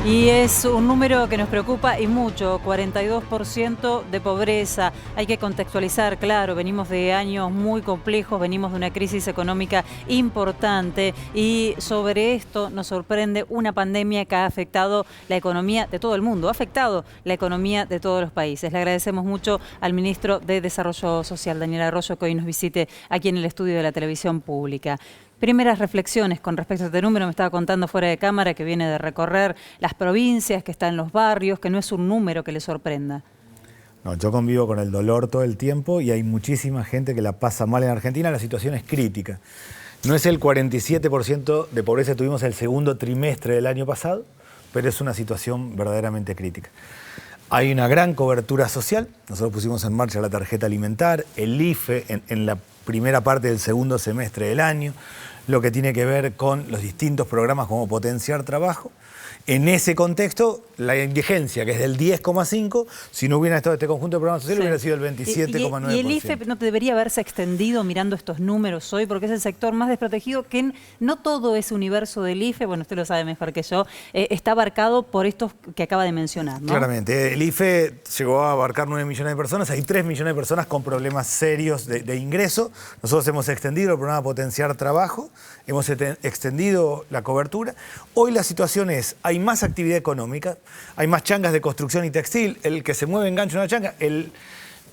Y es un número que nos preocupa y mucho, 42% de pobreza. Hay que contextualizar, claro, venimos de años muy complejos, venimos de una crisis económica importante y sobre esto nos sorprende una pandemia que ha afectado la economía de todo el mundo, ha afectado la economía de todos los países. Le agradecemos mucho al ministro de Desarrollo Social, Daniel Arroyo, que hoy nos visite aquí en el estudio de la televisión pública. Primeras reflexiones con respecto a este número. Me estaba contando fuera de cámara que viene de recorrer las provincias, que está en los barrios, que no es un número que le sorprenda. No, yo convivo con el dolor todo el tiempo y hay muchísima gente que la pasa mal en Argentina. La situación es crítica. No es el 47% de pobreza que tuvimos el segundo trimestre del año pasado, pero es una situación verdaderamente crítica. Hay una gran cobertura social. Nosotros pusimos en marcha la tarjeta alimentar, el IFE en la primera parte del segundo semestre del año, lo que tiene que ver con los distintos programas como potenciar trabajo. En ese contexto, la indigencia, que es del 10,5, si no hubiera estado este conjunto de programas sociales, hubiera sido el 27,9%. ¿Y el IFE no debería haberse extendido mirando estos números hoy? Porque es el sector más desprotegido, que no todo ese universo del IFE, bueno, usted lo sabe mejor que yo, está abarcado por estos que acaba de mencionar, ¿no? Claramente, el IFE llegó a abarcar 9 millones de personas, hay 3 millones de personas con problemas serios de ingreso. Nosotros hemos extendido el programa Potenciar Trabajo, hemos extendido la cobertura. Hoy la situación es, hay más actividad económica, hay más changas de construcción y textil, el que se mueve engancha una changa, el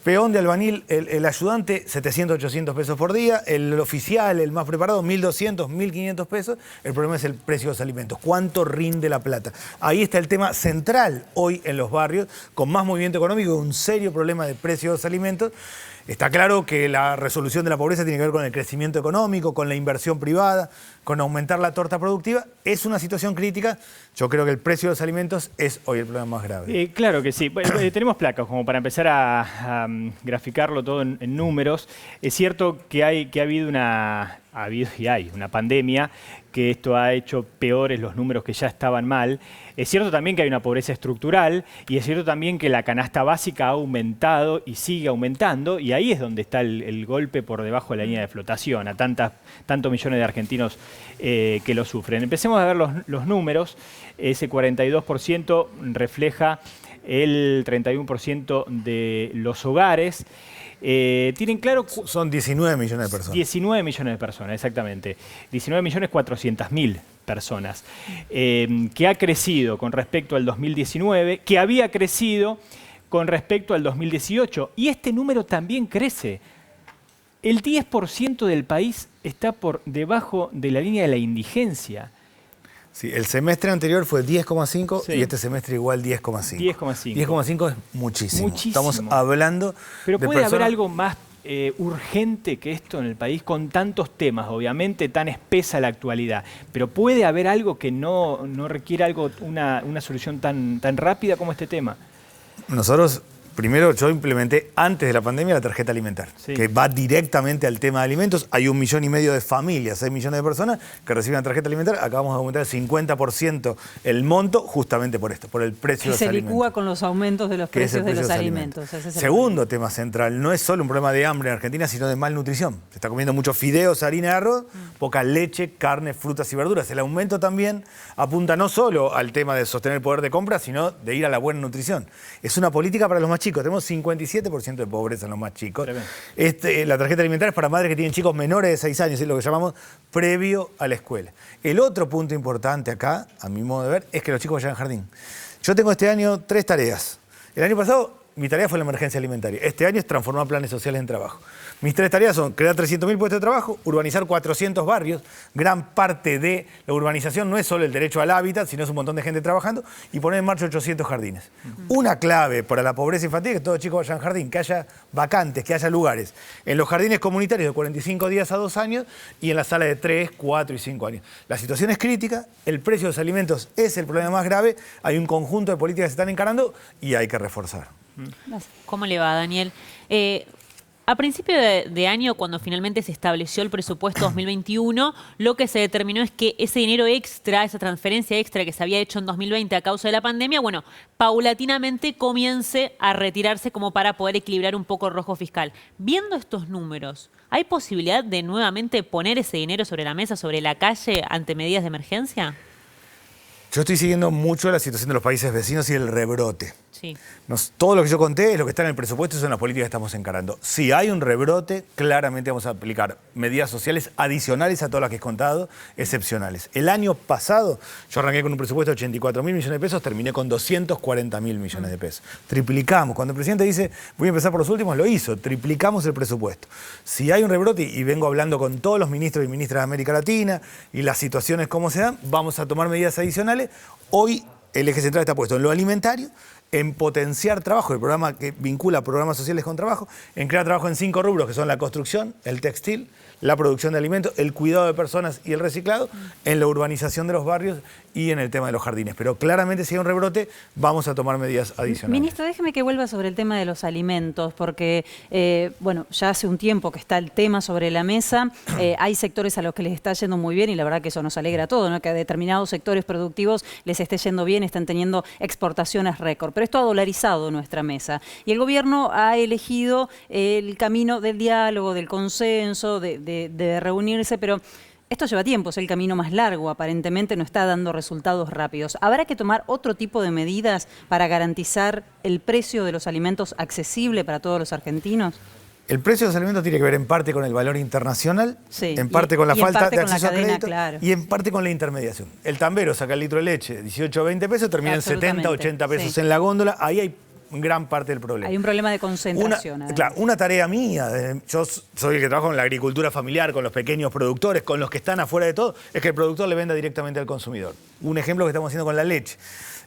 peón de albañil, el ayudante, 700, 800 pesos por día, el oficial, el más preparado, 1.200, 1.500 pesos. El problema es el precio de los alimentos, cuánto rinde la plata. Ahí está el tema central hoy en los barrios, con más movimiento económico y un serio problema de precio de los alimentos. Está claro que la resolución de la pobreza tiene que ver con el crecimiento económico, con la inversión privada, con aumentar la torta productiva. Es una situación crítica. Yo creo que el precio de los alimentos es hoy el problema más grave. Claro que sí. Bueno, tenemos placas como para empezar a graficarlo todo en números. Es cierto que ha habido una pandemia, que esto ha hecho peores los números que ya estaban mal. Es cierto también que hay una pobreza estructural y es cierto también que la canasta básica ha aumentado y sigue aumentando, y ahí es donde está el golpe por debajo de la línea de flotación a tantos millones de argentinos que lo sufren. Empecemos a ver los números. Ese 42% refleja el 31% de los hogares. Tienen claro... Son 19 millones de personas. 19 millones de personas, exactamente. 19.400.000 personas. Que ha crecido con respecto al 2019, que había crecido con respecto al 2018. Y este número también crece. El 10% del país está por debajo de la línea de la indigencia. Sí, el semestre anterior fue 10,5 sí. Y este semestre igual 10,5. 10,5. 10,5 es muchísimo. Muchísimo. Estamos hablando Pero de puede haber algo más urgente que esto en el país, con tantos temas, obviamente tan espesa la actualidad. Pero puede haber algo que no requiera una solución tan rápida como este tema. Nosotros... Primero, yo implementé antes de la pandemia la tarjeta alimentar, sí, que va directamente al tema de alimentos. Hay 1,5 millones de familias, 6 millones de personas que reciben la tarjeta alimentar. Acabamos de aumentar el 50% el monto justamente por esto, por el precio de los alimentos. Se licúa con los aumentos de los precios de los alimentos. Segundo tema central, no es solo un problema de hambre en Argentina, sino de malnutrición. Se está comiendo muchos fideos, harina de arroz, poca leche, carne, frutas y verduras. El aumento también apunta no solo al tema de sostener el poder de compra, sino de ir a la buena nutrición. Es una política para los más chicos. Tenemos 57% de pobreza en los más chicos. La tarjeta alimentaria es para madres que tienen chicos menores de 6 años, es lo que llamamos previo a la escuela. El otro punto importante acá, a mi modo de ver, es que los chicos vayan al jardín. Yo tengo este año 3 tareas. El año pasado mi tarea fue la emergencia alimentaria. Este año es transformar planes sociales en trabajo. Mis 3 tareas son crear 300.000 puestos de trabajo, urbanizar 400 barrios. Gran parte de la urbanización no es solo el derecho al hábitat, sino es un montón de gente trabajando, y poner en marcha 800 jardines. Una clave para la pobreza infantil es que todos los chicos vayan al jardín, que haya vacantes, que haya lugares. En los jardines comunitarios de 45 días a 2 años y en la sala de 3, 4 y 5 años. La situación es crítica, el precio de los alimentos es el problema más grave, hay un conjunto de políticas que se están encarando y hay que reforzar. ¿Cómo le va, Daniel? A principio de año, cuando finalmente se estableció el presupuesto 2021, lo que se determinó es que ese dinero extra, esa transferencia extra que se había hecho en 2020 a causa de la pandemia, bueno, paulatinamente comience a retirarse como para poder equilibrar un poco el rojo fiscal. Viendo estos números, ¿hay posibilidad de nuevamente poner ese dinero sobre la mesa, sobre la calle, ante medidas de emergencia? Yo estoy siguiendo mucho la situación de los países vecinos y el rebrote. Sí. Todo lo que yo conté es lo que está en el presupuesto y son las políticas que estamos encarando. Si hay un rebrote, claramente vamos a aplicar medidas sociales adicionales a todas las que he contado, excepcionales. El año pasado yo arranqué con un presupuesto de 84.000 millones de pesos, terminé con 240.000 millones de pesos. Triplicamos. Cuando el presidente dice, voy a empezar por los últimos, lo hizo. Triplicamos el presupuesto. Si hay un rebrote, y vengo hablando con todos los ministros y ministras de América Latina, y las situaciones como se dan, vamos a tomar medidas adicionales. Hoy el eje central está puesto en lo alimentario, en potenciar trabajo, el programa que vincula programas sociales con trabajo, en crear trabajo en 5 rubros, que son la construcción, el textil, la producción de alimentos, el cuidado de personas y el reciclado, en la urbanización de los barrios y en el tema de los jardines. Pero claramente si hay un rebrote, vamos a tomar medidas adicionales. Ministro, déjeme que vuelva sobre el tema de los alimentos, porque bueno, ya hace un tiempo que está el tema sobre la mesa. Hay sectores a los que les está yendo muy bien y la verdad que eso nos alegra a todos, ¿no? Que a determinados sectores productivos les esté yendo bien, están teniendo exportaciones récord. Pero esto ha dolarizado nuestra mesa y el gobierno ha elegido el camino del diálogo, del consenso, de reunirse, pero esto lleva tiempo, es el camino más largo, aparentemente no está dando resultados rápidos. ¿Habrá que tomar otro tipo de medidas para garantizar el precio de los alimentos accesible para todos los argentinos? El precio de los alimentos tiene que ver en parte con el valor internacional, sí, en parte con la falta de acceso a crédito claro, y en parte con la intermediación. El tambero saca el litro de leche 18 o 20 pesos, termina en 70, 80 pesos en la góndola, ahí hay gran parte del problema. Hay un problema de concentración. Claro, una tarea mía, yo soy el que trabajo en la agricultura familiar, con los pequeños productores, con los que están afuera de todo, es que el productor le venda directamente al consumidor. Un ejemplo que estamos haciendo con la leche.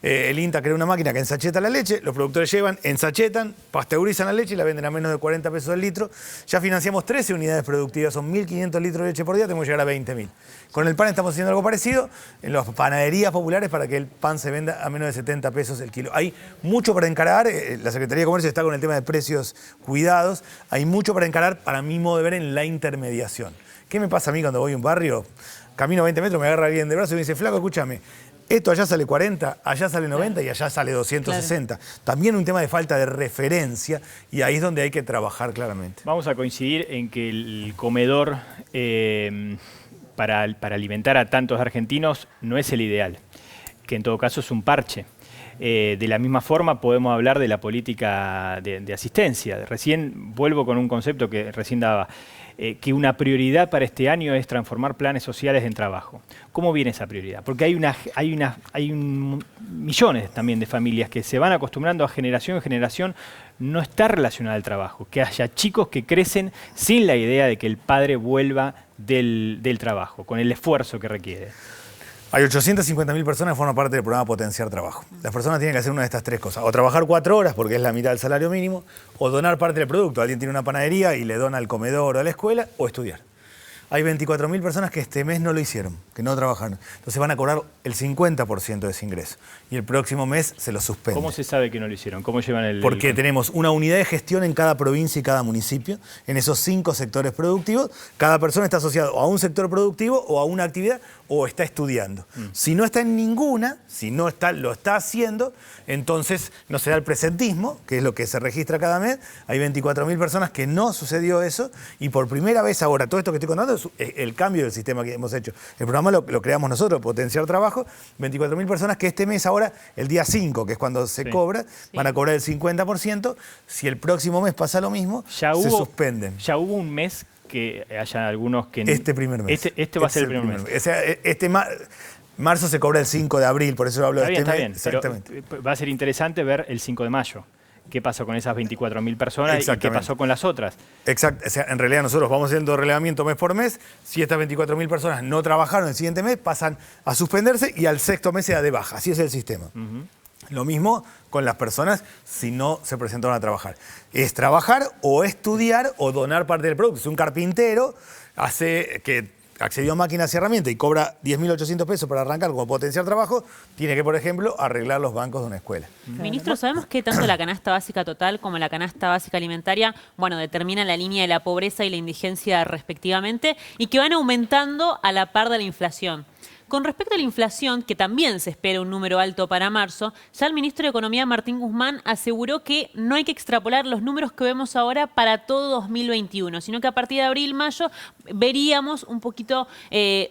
El INTA crea una máquina que ensacheta la leche, los productores llevan, ensachetan, pasteurizan la leche y la venden a menos de 40 pesos el litro. Ya financiamos 13 unidades productivas, son 1.500 litros de leche por día, tenemos que llegar a 20.000. Con el pan estamos haciendo algo parecido en las panaderías populares para que el pan se venda a menos de 70 pesos el kilo. Hay mucho para encarar, la Secretaría de Comercio está con el tema de precios cuidados, hay mucho para encarar, para mi modo de ver, en la intermediación. ¿Qué me pasa a mí cuando voy a un barrio? Camino 20 metros, me agarra alguien de brazo y me dice, flaco, escúchame, esto allá sale 40, allá sale 90 y allá sale 260. Claro. También un tema de falta de referencia y ahí es donde hay que trabajar claramente. Vamos a coincidir en que el comedor para alimentar a tantos argentinos no es el ideal, que en todo caso es un parche. De la misma forma podemos hablar de la política de asistencia. Recién vuelvo con un concepto que recién daba, que una prioridad para este año es transformar planes sociales en trabajo. ¿Cómo viene esa prioridad? Porque hay millones también de familias que se van acostumbrando a generación en generación no está relacionada al trabajo, que haya chicos que crecen sin la idea de que el padre vuelva del trabajo, con el esfuerzo que requiere. Hay 850.000 personas que forman parte del programa Potenciar Trabajo. Las personas tienen que hacer una de estas 3 cosas. O trabajar 4 horas, porque es la mitad del salario mínimo, o donar parte del producto. Alguien tiene una panadería y le dona al comedor o a la escuela, o estudiar. Hay 24.000 personas que este mes no lo hicieron, que no trabajaron. Entonces van a cobrar el 50% de ese ingreso. Y el próximo mes se lo suspende. ¿Cómo se sabe que no lo hicieron? ¿Cómo llevan el...? Porque tenemos una unidad de gestión en cada provincia y cada municipio. En esos 5 sectores productivos, cada persona está asociada a un sector productivo o a una actividad o está estudiando. Si no está en ninguna, si no está, lo está haciendo, entonces no se da el presentismo, que es lo que se registra cada mes. Hay 24.000 personas que no sucedió eso y por primera vez ahora, todo esto que estoy contando es el cambio del sistema que hemos hecho. El programa lo creamos nosotros, Potenciar Trabajo. 24.000 personas que este mes ahora, el día 5, que es cuando se cobra, van a cobrar el 50%. Si el próximo mes pasa lo mismo, se suspenden. Ya hubo un mes que haya algunos que... Este primer mes. Este va a ser el primer mes. O sea, marzo se cobra el 5 de abril, por eso hablo de este mes. Está bien, exactamente. Pero va a ser interesante ver el 5 de mayo. ¿Qué pasó con esas 24.000 personas y qué pasó con las otras? Exacto. O sea, en realidad nosotros vamos haciendo relevamiento mes por mes. Si estas 24.000 personas no trabajaron el siguiente mes, pasan a suspenderse y al 6º mes se da de baja. Así es el sistema. Lo mismo con las personas si no se presentaron a trabajar. Es trabajar o estudiar o donar parte del producto. Si un carpintero accedió a máquinas y herramientas y cobra 10.800 pesos para arrancar con Potenciar Trabajo, tiene que, por ejemplo, arreglar los bancos de una escuela. Ministro, sabemos que tanto la canasta básica total como la canasta básica alimentaria, bueno, determinan la línea de la pobreza y la indigencia respectivamente y que van aumentando a la par de la inflación. Con respecto a la inflación, que también se espera un número alto para marzo, ya el ministro de Economía, Martín Guzmán, aseguró que no hay que extrapolar los números que vemos ahora para todo 2021, sino que a partir de abril, mayo, veríamos un poquito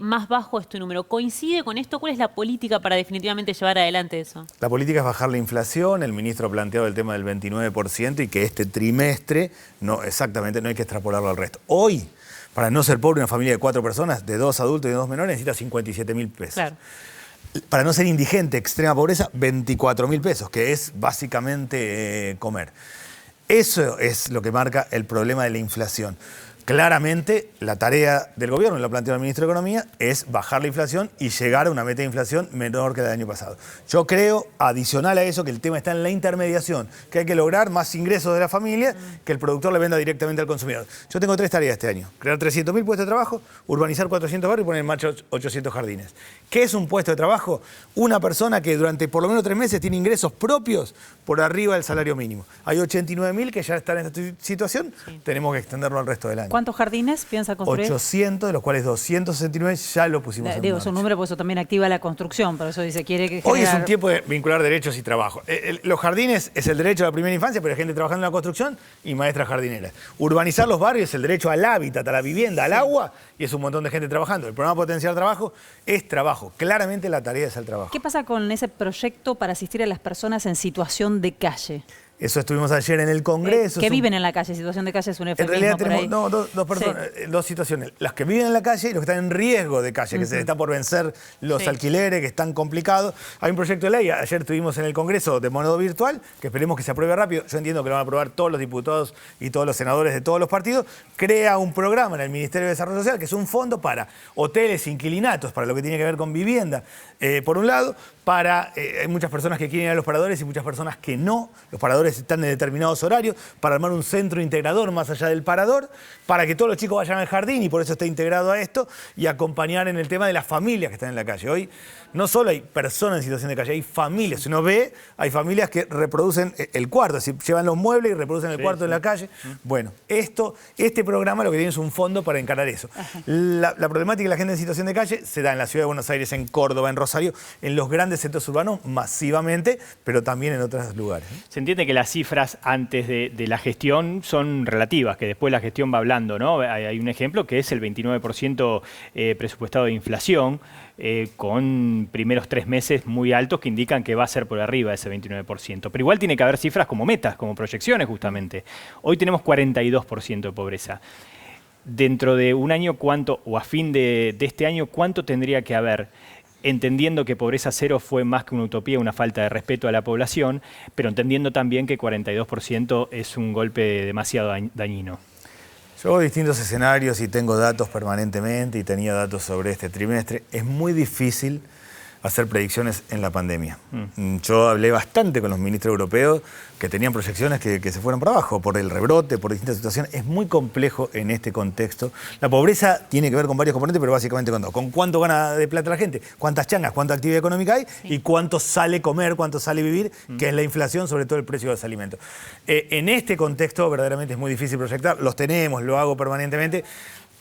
más bajo este número. ¿Coincide con esto? ¿Cuál es la política para definitivamente llevar adelante eso? La política es bajar la inflación. El ministro ha planteado el tema del 29% y que este trimestre no hay que extrapolarlo al resto. Hoy, para no ser pobre, una familia de 4 personas, de 2 adultos y 2 menores, necesita 57.000 pesos. Claro. Para no ser indigente, extrema pobreza, 24.000 pesos, que es básicamente comer. Eso es lo que marca el problema de la inflación. Claramente, la tarea del gobierno, lo planteó el ministro de Economía, es bajar la inflación y llegar a una meta de inflación menor que la del año pasado. Yo creo, adicional a eso, que el tema está en la intermediación, que hay que lograr más ingresos de la familia, que el productor le venda directamente al consumidor. Yo tengo 3 tareas este año: crear 300.000 puestos de trabajo, urbanizar 400 barrios y poner en marcha 800 jardines. ¿Qué es un puesto de trabajo? Una persona que durante por lo menos 3 meses tiene ingresos propios por arriba del salario mínimo. Hay 89.000 que ya están en esta situación, tenemos que extenderlo al resto del año. ¿Cuántos jardines piensa construir? 800, de los cuales 269 ya lo pusimos en Digo, marcha. es un número, porque eso también activa la construcción, por eso dice quiere que Hoy es un tiempo de vincular derechos y trabajo. Los jardines es el derecho a la primera infancia, pero hay gente trabajando en la construcción y maestras jardineras. Urbanizar los barrios es el derecho al hábitat, a la vivienda, al agua, y es un montón de gente trabajando. El programa Potenciar Trabajo es trabajo. Claramente la tarea es el trabajo. ¿Qué pasa con ese proyecto para asistir a las personas en situación de calle? Eso estuvimos ayer en el Congreso. Que viven en la calle, situación de calle es un En eufemismo. realidad por ahí. tenemos dos situaciones. Las que viven en la calle y los que están en riesgo de calle, que se les está por vencer los alquileres, que están complicados. Hay un proyecto de ley, ayer estuvimos en el Congreso de modo virtual, que esperemos que se apruebe rápido. Yo entiendo que lo van a aprobar todos los diputados y todos los senadores de todos los partidos. Crea un programa en el Ministerio de Desarrollo Social, que es un fondo para hoteles, inquilinatos, para lo que tiene que ver con vivienda, por un lado. Hay muchas personas que quieren ir a los paradores y muchas personas que no. Los paradores están en determinados horarios, para armar un centro integrador más allá del parador, para que todos los chicos vayan al jardín y por eso está integrado a esto, y acompañar en el tema de las familias que están en la calle. Hoy no solo hay personas en situación de calle, hay familias. Si uno ve, hay familias que reproducen el cuarto, es decir, llevan los muebles y reproducen el cuarto en la calle. Bueno, este programa lo que tiene es un fondo para encarar eso. La problemática de la gente en situación de calle se da en la ciudad de Buenos Aires, en Córdoba, en Rosario, en los grandes centros urbanos masivamente, pero también en otros lugares. Se entiende que las cifras antes de la gestión son relativas, que después la gestión va hablando, ¿no? Hay un ejemplo que es el 29% presupuestado de inflación, con primeros 3 meses muy altos que indican que va a ser por arriba ese 29%. Pero igual tiene que haber cifras como metas, como proyecciones justamente. Hoy tenemos 42% de pobreza. Dentro de un año, ¿cuánto, o a fin de este año, cuánto tendría que haber? Entendiendo que pobreza cero fue más que una utopía, una falta de respeto a la población, pero entendiendo también que 42% es un golpe demasiado dañino. Yo hago distintos escenarios y tengo datos permanentemente y tenía datos sobre este trimestre. Es muy difícil hacer predicciones en la pandemia. Yo hablé bastante con los ministros europeos que tenían proyecciones que se fueron para abajo por el rebrote, por distintas situaciones. Es muy complejo en este contexto. La pobreza tiene que ver con varios componentes, pero básicamente con dos. Con cuánto gana de plata la gente, cuántas changas, cuánta actividad económica hay y cuánto sale comer, cuánto sale vivir, que es la inflación, sobre todo el precio de los alimentos. En este contexto verdaderamente es muy difícil proyectar. Los tenemos, lo hago permanentemente,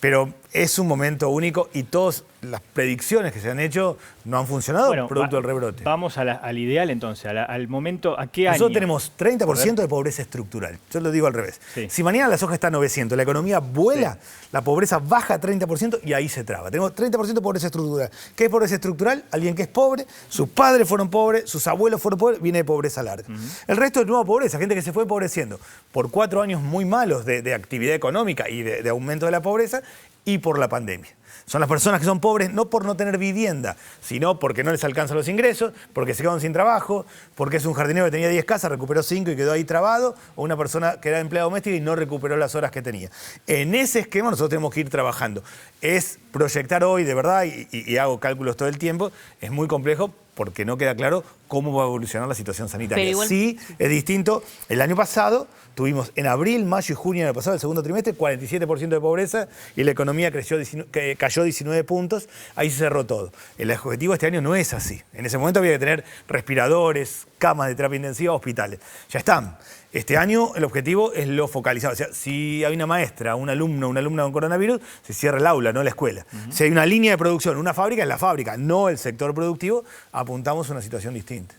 pero es un momento único y todas las predicciones que se han hecho no han funcionado producto del rebrote. Vamos al ideal entonces, al momento, ¿a qué año? Nosotros tenemos 30% de pobreza estructural. Yo lo digo al revés. Sí. Si mañana la soja está a 900, la economía vuela, la pobreza baja a 30% y ahí se traba. Tenemos 30% de pobreza estructural. ¿Qué es pobreza estructural? Alguien que es pobre, sus padres fueron pobres, sus abuelos fueron pobres, viene de pobreza larga. El resto es nueva pobreza, gente que se fue empobreciendo por 4 años muy malos de actividad económica y de aumento de la pobreza y por la pandemia. Son las personas que son pobres no por no tener vivienda, sino porque no les alcanzan los ingresos, porque se quedaron sin trabajo, porque es un jardinero que tenía 10 casas, recuperó 5 y quedó ahí trabado, o una persona que era empleada doméstica y no recuperó las horas que tenía. En ese esquema nosotros tenemos que ir trabajando. Es proyectar hoy, de verdad, y hago cálculos todo el tiempo, es muy complejo porque no queda claro cómo va a evolucionar la situación sanitaria. Igual... Sí, es distinto. El año pasado tuvimos en abril, mayo y junio del año pasado, el segundo trimestre, 47% de pobreza y la economía cayó 19 puntos. Ahí se cerró todo. El objetivo de este año no es así. En ese momento había que tener respiradores, camas de terapia intensiva, hospitales. Ya están. Este año el objetivo es lo focalizado. O sea, si hay una maestra, un alumno, una alumna con coronavirus, se cierra el aula, no la escuela. Si hay una línea de producción, una fábrica, es la fábrica, no el sector productivo, apuntamos a una situación distinta.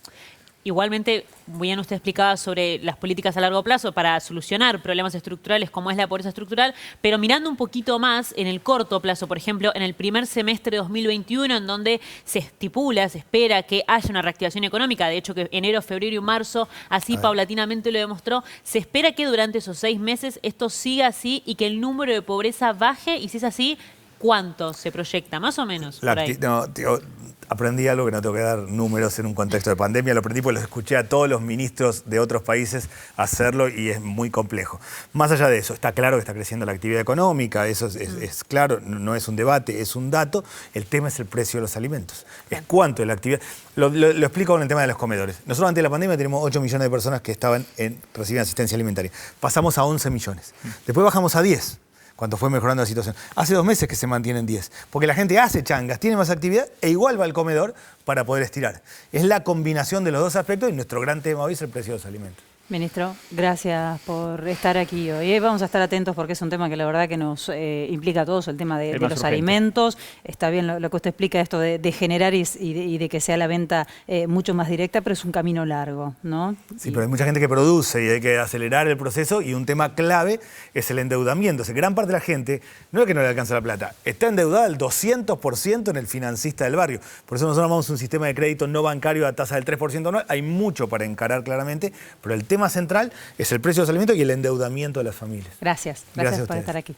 Igualmente, bien usted explicaba sobre las políticas a largo plazo para solucionar problemas estructurales como es la pobreza estructural, pero mirando un poquito más en el corto plazo, por ejemplo, en el primer semestre de 2021, en donde se estipula, se espera que haya una reactivación económica, de hecho que enero, febrero y marzo así paulatinamente lo demostró, se espera que durante esos 6 meses esto siga así y que el número de pobreza baje, y si es así, ¿cuánto se proyecta? Más o menos. Por ahí. Aprendí algo que no tengo que dar números en un contexto de pandemia, lo aprendí porque los escuché a todos los ministros de otros países hacerlo y es muy complejo. Más allá de eso, está claro que está creciendo la actividad económica, eso es claro, no es un debate, es un dato. El tema es el precio de los alimentos, es cuánto es la actividad. Lo explico con el tema de los comedores. Nosotros antes de la pandemia tenemos 8 millones de personas que recibían asistencia alimentaria. Pasamos a 11 millones, después bajamos a 10. Cuando fue mejorando la situación. Hace 2 meses que se mantienen 10, porque la gente hace changas, tiene más actividad e igual va al comedor para poder estirar. Es la combinación de los dos aspectos y nuestro gran tema hoy es el precio de los alimentos. Ministro, gracias por estar aquí hoy. Vamos a estar atentos porque es un tema que la verdad que nos implica a todos, el tema de los alimentos. Está bien lo que usted explica, esto de generar y de que sea la venta mucho más directa, pero es un camino largo, ¿no? Sí, pero hay mucha gente que produce y hay que acelerar el proceso, y un tema clave es el endeudamiento. O sea, gran parte de la gente no es que no le alcanza la plata, está endeudada al 200% en el financista del barrio. Por eso nosotros armamos un sistema de crédito no bancario a tasa del 3% anual. Hay mucho para encarar claramente, pero el tema central es el precio de los alimentos y el endeudamiento de las familias. Gracias por estar aquí.